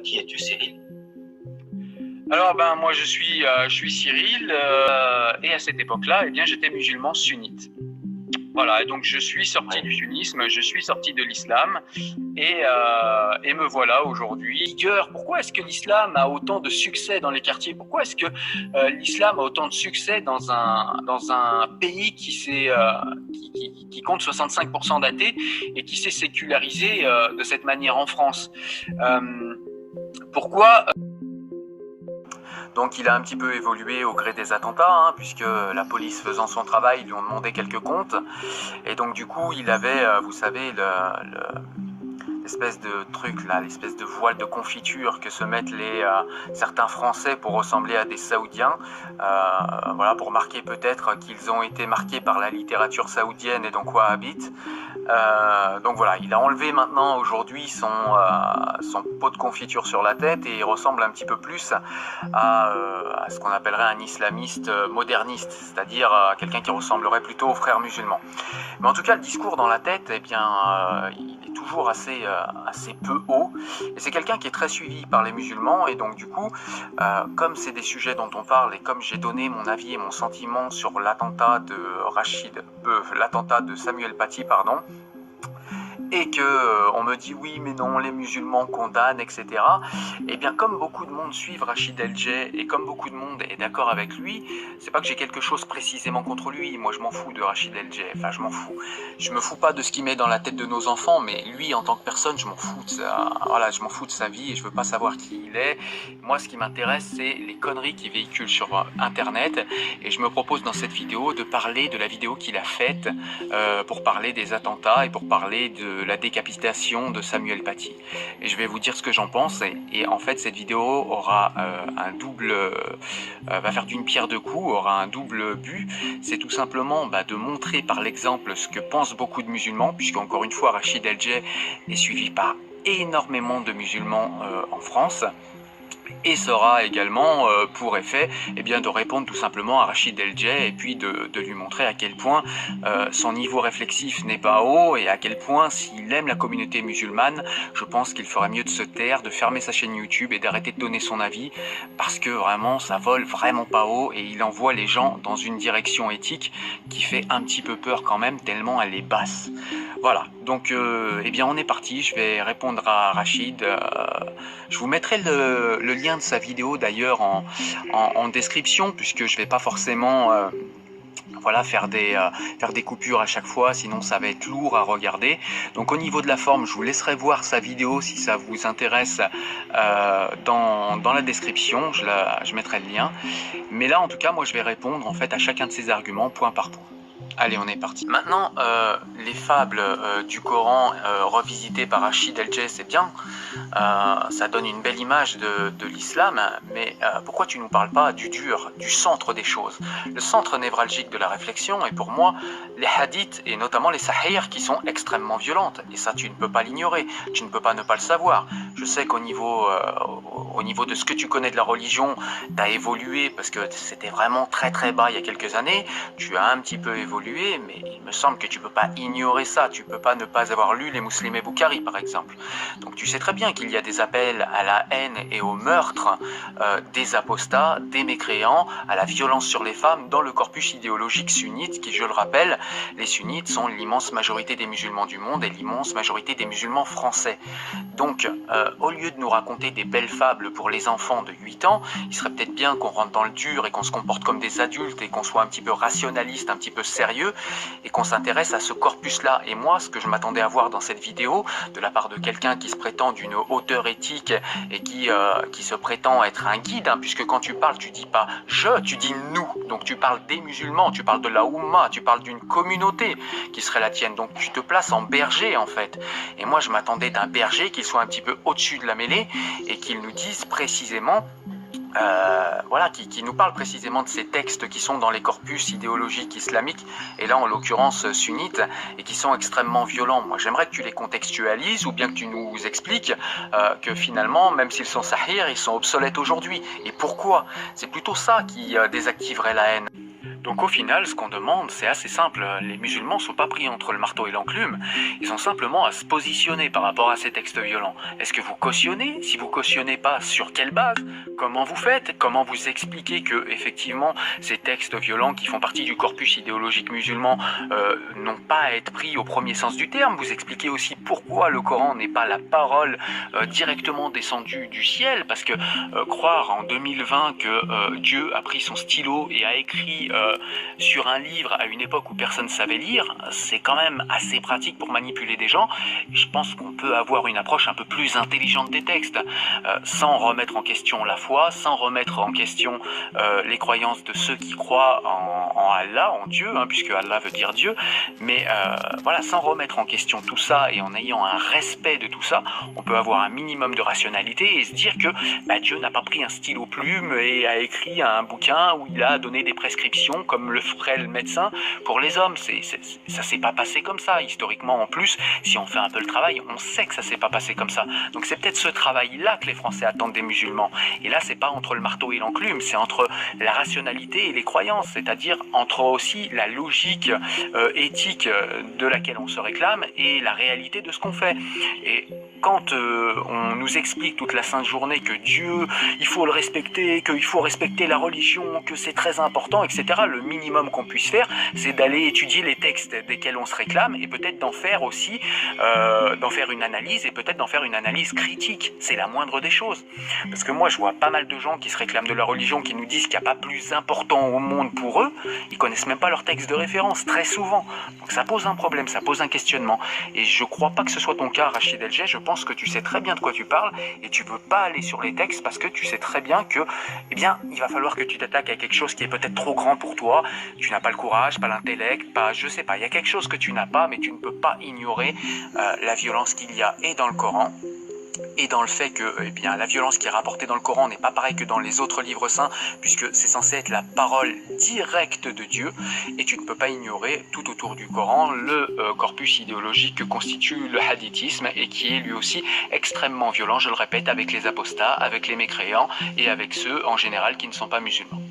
Qui es-tu, Cyril? Alors moi je suis Cyril et à cette époque-là, eh bien j'étais musulman sunnite. Voilà, et donc je suis sorti du sunnisme, je suis sorti de l'islam et me voilà aujourd'hui. Pourquoi est-ce que l'islam a autant de succès dans les quartiers? Pourquoi est-ce que l'islam a autant de succès dans un pays qui compte 65% d'athées et qui s'est sécularisé de cette manière en France? Pourquoi Donc il a un petit peu évolué au gré des attentats, puisque la police faisant son travail lui ont demandé quelques comptes. Et donc du coup il avait, vous savez, l'espèce de truc là, l'espèce de voile de confiture que se mettent certains Français pour ressembler à des Saoudiens, voilà, pour marquer peut-être qu'ils ont été marqués par la littérature saoudienne et donc wahhabite. Donc voilà, il a enlevé maintenant aujourd'hui son pot de confiture sur la tête et il ressemble un petit peu plus à ce qu'on appellerait un islamiste moderniste, c'est-à-dire quelqu'un qui ressemblerait plutôt aux frères musulmans. Mais en tout cas, le discours dans la tête, eh bien, il est toujours assez peu haut. Et c'est quelqu'un qui est très suivi par les musulmans. Et donc, du coup, comme c'est des sujets dont on parle et comme j'ai donné mon avis et mon sentiment sur l'attentat de Samuel Paty, pardon, et que on me dit oui mais non les musulmans condamnent, etc. Et bien comme beaucoup de monde suivent Rachid El-Jay et comme beaucoup de monde est d'accord avec lui, c'est pas que j'ai quelque chose précisément contre lui, moi je m'en fous de Rachid El-Jay, enfin je m'en fous. Je me fous pas de ce qu'il met dans la tête de nos enfants, mais lui en tant que personne je m'en fous de je m'en fous de sa vie et je veux pas savoir qui il est. Moi ce qui m'intéresse c'est les conneries qu'il véhicule sur internet et je me propose dans cette vidéo de parler de la vidéo qu'il a faite pour parler des attentats et pour parler de la décapitation de Samuel Paty. Et je vais vous dire ce que j'en pense et en fait cette vidéo aura va faire d'une pierre deux coups, aura un double but. C'est tout simplement de montrer par l'exemple ce que pensent beaucoup de musulmans, puisque encore une fois Rachid El-Jay est suivi par énormément de musulmans en France. Et ça aura également pour effet de répondre tout simplement à Rachid El-Jay et puis de lui montrer à quel point son niveau réflexif n'est pas haut et à quel point s'il aime la communauté musulmane, je pense qu'il ferait mieux de se taire, de fermer sa chaîne YouTube et d'arrêter de donner son avis parce que vraiment ça vole vraiment pas haut et il envoie les gens dans une direction éthique qui fait un petit peu peur quand même tellement elle est basse. Voilà, donc on est parti, je vais répondre à Rachid. Je vous mettrai le lien de sa vidéo d'ailleurs en description puisque je vais pas forcément faire des coupures à chaque fois, sinon ça va être lourd à regarder. Donc au niveau de la forme, je vous laisserai voir sa vidéo si ça vous intéresse dans la description, je mettrai le lien. Mais là en tout cas, moi je vais répondre en fait à chacun de ces arguments point par point. Allez, on est parti. Maintenant, les fables du Coran revisitées par Rachid El-Jay, c'est bien. Ça donne une belle image de l'islam, mais pourquoi tu ne nous parles pas du dur, du centre des choses? Le centre névralgique de la réflexion est pour moi les hadiths, et notamment les sahirs, qui sont extrêmement violentes. Et ça, tu ne peux pas l'ignorer, tu ne peux pas ne pas le savoir. Je sais qu'au niveau de ce que tu connais de la religion, tu as évolué, parce que c'était vraiment très très bas il y a quelques années, tu as un petit peu évolué, mais il me semble que tu ne peux pas ignorer ça, tu ne peux pas ne pas avoir lu les Muslim et Bukhari par exemple. Donc tu sais très bien qu'il y a des appels à la haine et au meurtre des apostats, des mécréants, à la violence sur les femmes dans le corpus idéologique sunnite qui, je le rappelle, les sunnites sont l'immense majorité des musulmans du monde et l'immense majorité des musulmans français. Donc au lieu de nous raconter des belles fables pour les enfants de 8 ans, il serait peut-être bien qu'on rentre dans le dur et qu'on se comporte comme des adultes et qu'on soit un petit peu rationaliste, un petit peu sérieux et qu'on s'intéresse à ce corpus-là. Et moi, ce que je m'attendais à voir dans cette vidéo, de la part de quelqu'un qui se prétend d'une hauteur éthique et qui se prétend être un guide, puisque quand tu parles, tu dis pas « je », tu dis « nous ». Donc tu parles des musulmans, tu parles de la Oumma, tu parles d'une communauté qui serait la tienne. Donc tu te places en berger en fait. Et moi, je m'attendais d'un berger qu'il soit un petit peu au-dessus de la mêlée et qu'il nous dise précisément qui nous parle précisément de ces textes qui sont dans les corpus idéologiques islamiques, et là en l'occurrence sunnites, et qui sont extrêmement violents. Moi j'aimerais que tu les contextualises, ou bien que tu nous expliques que finalement, même s'ils sont sahirs, ils sont obsolètes aujourd'hui. Et pourquoi? C'est plutôt ça qui désactiverait la haine. Donc au final, ce qu'on demande, c'est assez simple. Les musulmans ne sont pas pris entre le marteau et l'enclume. Ils ont simplement à se positionner par rapport à ces textes violents. Est-ce que vous cautionnez? Si vous cautionnez pas, sur quelle base? Comment vous faites? Comment vous expliquez que, effectivement, ces textes violents qui font partie du corpus idéologique musulman n'ont pas à être pris au premier sens du terme? Vous expliquez aussi pourquoi le Coran n'est pas la parole directement descendue du ciel, parce que croire en 2020 que Dieu a pris son stylo et a écrit sur un livre à une époque où personne ne savait lire, c'est quand même assez pratique pour manipuler des gens. Je pense qu'on peut avoir une approche un peu plus intelligente des textes, sans remettre en question la foi, sans remettre en question les croyances de ceux qui croient en Allah, en Dieu, puisque Allah veut dire Dieu, mais voilà, sans remettre en question tout ça et en ayant un respect de tout ça, on peut avoir un minimum de rationalité et se dire que Dieu n'a pas pris un stylo plume et a écrit un bouquin où il a donné des prescriptions comme le ferait le médecin pour les hommes. Ça s'est pas passé comme ça. Historiquement, en plus, si on fait un peu le travail, on sait que ça s'est pas passé comme ça. Donc c'est peut-être ce travail-là que les Français attendent des musulmans. Et là, c'est pas entre le marteau et l'enclume, c'est entre la rationalité et les croyances, c'est-à-dire entre aussi la logique éthique de laquelle on se réclame et la réalité de ce qu'on fait. Et quand on nous explique toute la sainte journée que Dieu, il faut le respecter, qu'il faut respecter la religion, que c'est très important, etc., le minimum qu'on puisse faire, c'est d'aller étudier les textes desquels on se réclame et peut-être d'en faire aussi, d'en faire une analyse et peut-être d'en faire une analyse critique. C'est la moindre des choses. Parce que moi, je vois pas mal de gens qui se réclament de la religion, qui nous disent qu'il n'y a pas plus important au monde pour eux. Ils connaissent même pas leur texte de référence, très souvent. Donc ça pose un problème, ça pose un questionnement. Et je crois pas que ce soit ton cas, Rachid Elgé. Je pense que tu sais très bien de quoi tu parles et tu peux pas aller sur les textes parce que tu sais très bien que, eh bien, il va falloir que tu t'attaques à quelque chose qui est peut-être trop grand pour toi. Tu n'as pas le courage, pas l'intellect, pas, je sais pas. Il y a quelque chose que tu n'as pas, mais tu ne peux pas ignorer la violence qu'il y a et dans le Coran et dans le fait que la violence qui est rapportée dans le Coran n'est pas pareille que dans les autres livres saints, puisque c'est censé être la parole directe de Dieu, et tu ne peux pas ignorer tout autour du Coran le corpus idéologique que constitue le hadithisme, et qui est lui aussi extrêmement violent, je le répète, avec les apostats, avec les mécréants, et avec ceux en général qui ne sont pas musulmans.